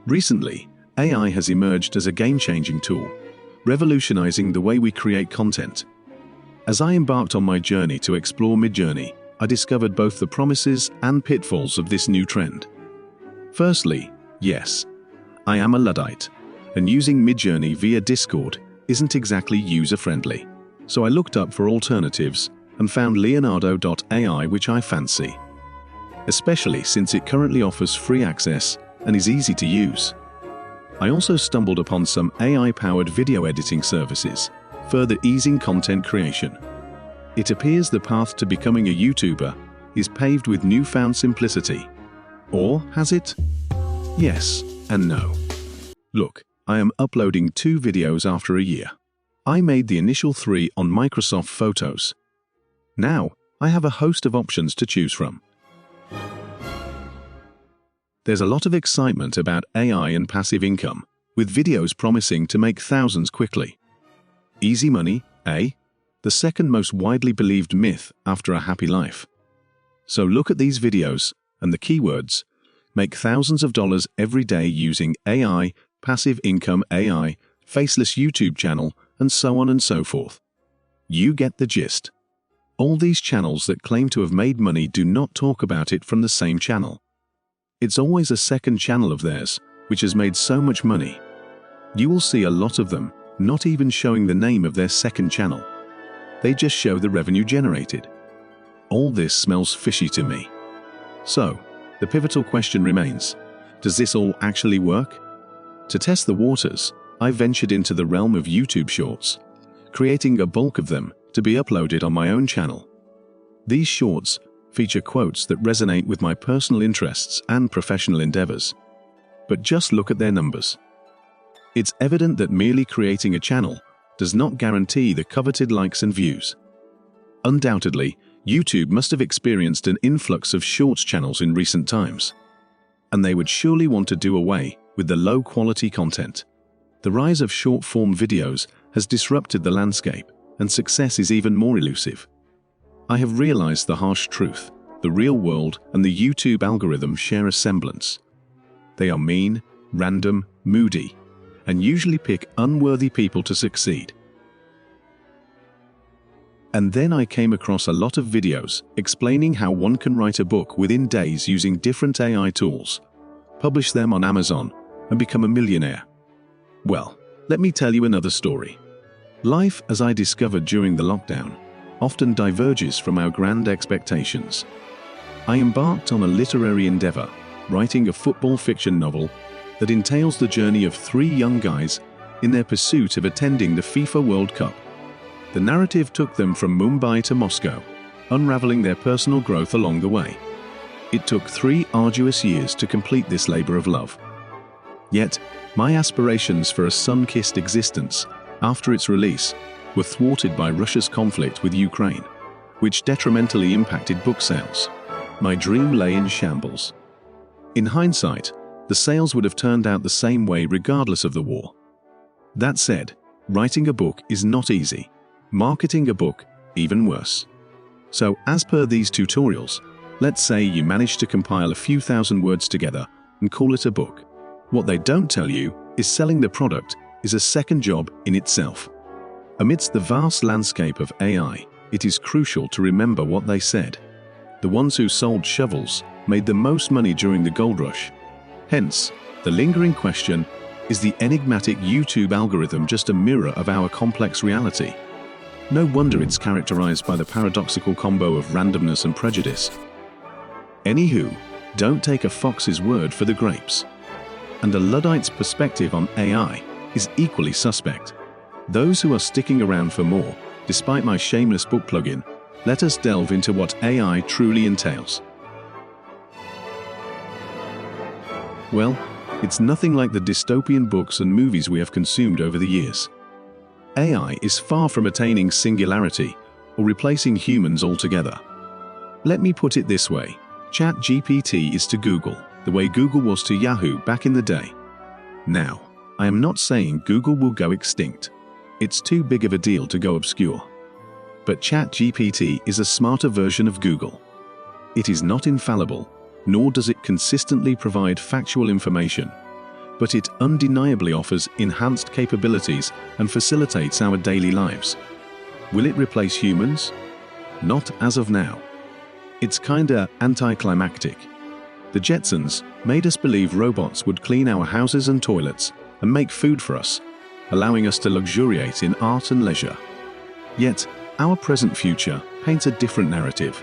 Recently, AI has emerged as a game-changing tool, revolutionizing the way we create content. As I embarked on my journey to explore Midjourney, I discovered both the promises and pitfalls of this new trend. Firstly, yes, I am a Luddite, and using Midjourney via Discord isn't exactly user-friendly. So I looked up for alternatives and found Leonardo.ai, which I fancy, especially since it currently offers free access and is easy to use. I also stumbled upon some AI-powered video editing services, further easing content creation. It appears the path to becoming a YouTuber is paved with newfound simplicity. Or has it? Yes and no. Look, I am uploading 2 videos after a year. I made the initial 3 on Microsoft Photos. Now, I have a host of options to choose from. There's a lot of excitement about AI and passive income, with videos promising to make thousands quickly. Easy money, eh? The second most widely believed myth after a happy life. So look at these videos, and the keywords: make thousands of dollars every day using AI, passive income AI, faceless YouTube channel, and so on and so forth. You get the gist. All these channels that claim to have made money do not talk about it from the same channel. It's always a second channel of theirs, which has made so much money. You will see a lot of them not even showing the name of their second channel. They just show the revenue generated. All this smells fishy to me. So, the pivotal question remains, does this all actually work? To test the waters, I ventured into the realm of YouTube Shorts, creating a bulk of them to be uploaded on my own channel. These shorts feature quotes that resonate with my personal interests and professional endeavors. But just look at their numbers. It's evident that merely creating a channel does not guarantee the coveted likes and views. Undoubtedly, YouTube must have experienced an influx of shorts channels in recent times, and they would surely want to do away with the low-quality content. The rise of short-form videos has disrupted the landscape, and success is even more elusive. I have realized the harsh truth: the real world and the YouTube algorithm share a semblance. They are mean, random, moody, and usually pick unworthy people to succeed. And then I came across a lot of videos explaining how one can write a book within days using different AI tools, publish them on Amazon, and become a millionaire. Well, let me tell you another story. Life, as I discovered during the lockdown, often diverges from our grand expectations. I embarked on a literary endeavor, writing a football fiction novel that entails the journey of 3 young guys in their pursuit of attending the FIFA World Cup. The narrative took them from Mumbai to Moscow, unraveling their personal growth along the way. It took 3 arduous years to complete this labor of love. Yet, my aspirations for a sun-kissed existence after its release were thwarted by Russia's conflict with Ukraine, which detrimentally impacted book sales. My dream lay in shambles. In hindsight, the sales would have turned out the same way regardless of the war. That said, writing a book is not easy. Marketing a book, even worse. So, as per these tutorials, let's say you manage to compile a few thousand words together and call it a book. What they don't tell you is selling the product is a second job in itself. Amidst the vast landscape of AI, it is crucial to remember what they said. The ones who sold shovels made the most money during the gold rush. Hence, the lingering question, is the enigmatic YouTube algorithm just a mirror of our complex reality? No wonder it's characterized by the paradoxical combo of randomness and prejudice. Anywho, don't take a fox's word for the grapes. And a Luddite's perspective on AI is equally suspect. Those who are sticking around for more, despite my shameless book plugin, let us delve into what AI truly entails. Well, it's nothing like the dystopian books and movies we have consumed over the years. AI is far from attaining singularity or replacing humans altogether. Let me put it this way: ChatGPT is to Google the way Google was to Yahoo back in the day. Now, I am not saying Google will go extinct. It's too big of a deal to go obscure. But ChatGPT is a smarter version of Google. It is not infallible, nor does it consistently provide factual information, but it undeniably offers enhanced capabilities and facilitates our daily lives. Will it replace humans? Not as of now. It's kinda anticlimactic. The Jetsons made us believe robots would clean our houses and toilets and make food for us, allowing us to luxuriate in art and leisure. Yet, our present future paints a different narrative.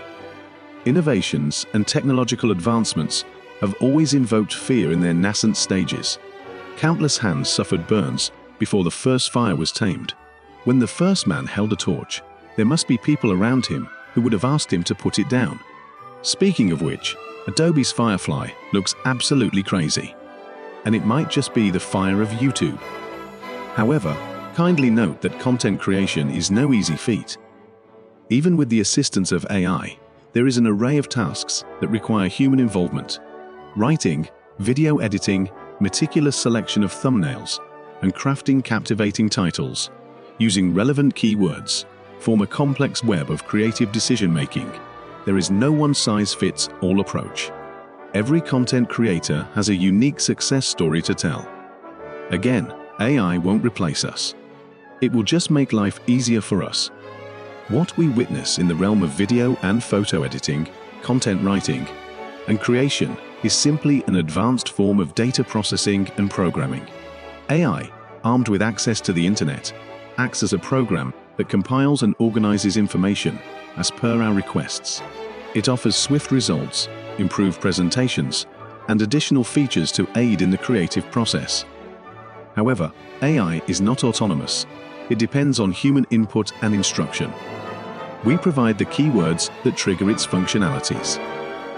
Innovations and technological advancements have always invoked fear in their nascent stages. Countless hands suffered burns before the first fire was tamed. When the first man held a torch, there must be people around him who would have asked him to put it down. Speaking of which, Adobe's Firefly looks absolutely crazy. And it might just be the fire of YouTube. However, kindly note that content creation is no easy feat. Even with the assistance of AI, there is an array of tasks that require human involvement. Writing, video editing, meticulous selection of thumbnails, and crafting captivating titles, using relevant keywords, form a complex web of creative decision-making. There is no one-size-fits-all approach. Every content creator has a unique success story to tell. Again, AI won't replace us. It will just make life easier for us. What we witness in the realm of video and photo editing, content writing, and creation is simply an advanced form of data processing and programming. AI, armed with access to the internet, acts as a program that compiles and organizes information as per our requests. It offers swift results, improved presentations, and additional features to aid in the creative process. However, AI is not autonomous. It depends on human input and instruction. We provide the keywords that trigger its functionalities.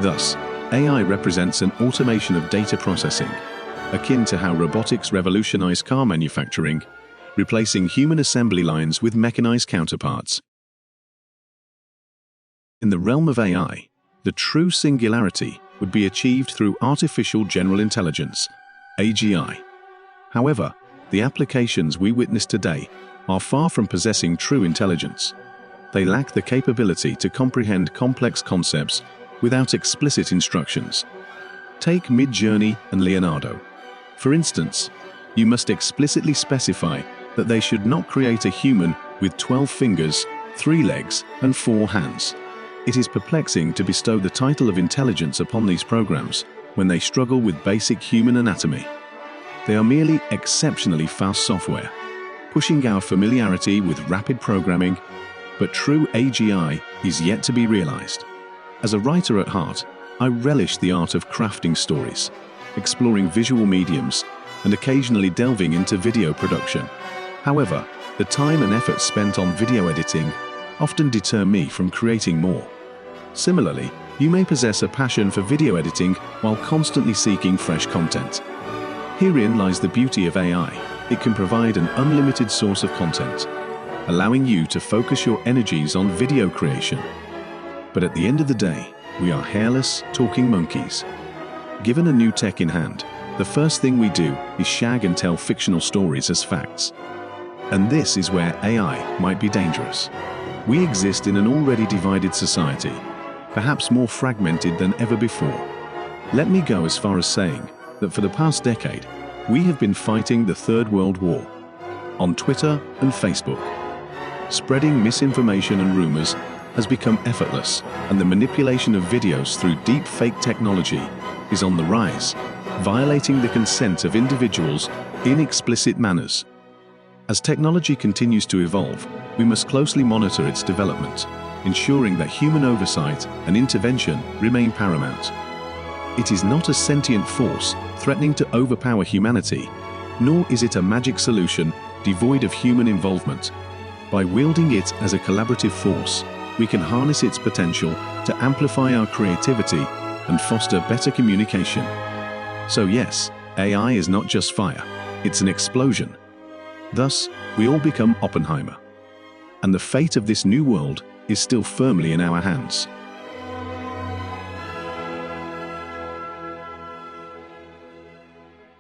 Thus, AI represents an automation of data processing, akin to how robotics revolutionized car manufacturing, replacing human assembly lines with mechanized counterparts. In the realm of AI, the true singularity would be achieved through artificial general intelligence, AGI. However, the applications we witness today are far from possessing true intelligence. They lack the capability to comprehend complex concepts without explicit instructions. Take Midjourney and Leonardo. For instance, you must explicitly specify that they should not create a human with 12 fingers, 3 legs, and 4 hands. It is perplexing to bestow the title of intelligence upon these programs when they struggle with basic human anatomy. They are merely exceptionally fast software, pushing our familiarity with rapid programming, but true AGI is yet to be realized. As a writer at heart, I relish the art of crafting stories, exploring visual mediums, and occasionally delving into video production. However, the time and effort spent on video editing often deter me from creating more. Similarly, you may possess a passion for video editing while constantly seeking fresh content. Herein lies the beauty of AI. It can provide an unlimited source of content, allowing you to focus your energies on video creation. But at the end of the day, we are hairless, talking monkeys. Given a new tech in hand, the first thing we do is shag and tell fictional stories as facts. And this is where AI might be dangerous. We exist in an already divided society, perhaps more fragmented than ever before. Let me go as far as saying that for the past decade, we have been fighting the Third World War on Twitter and Facebook. Spreading misinformation and rumors has become effortless, and the manipulation of videos through deep fake technology is on the rise, violating the consent of individuals in explicit manners. As technology continues to evolve, we must closely monitor its development, ensuring that human oversight and intervention remain paramount. It is not a sentient force threatening to overpower humanity, nor is it a magic solution devoid of human involvement. By wielding it as a collaborative force, we can harness its potential to amplify our creativity and foster better communication. So yes, AI is not just fire, it's an explosion. Thus, we all become Oppenheimer. And the fate of this new world is still firmly in our hands.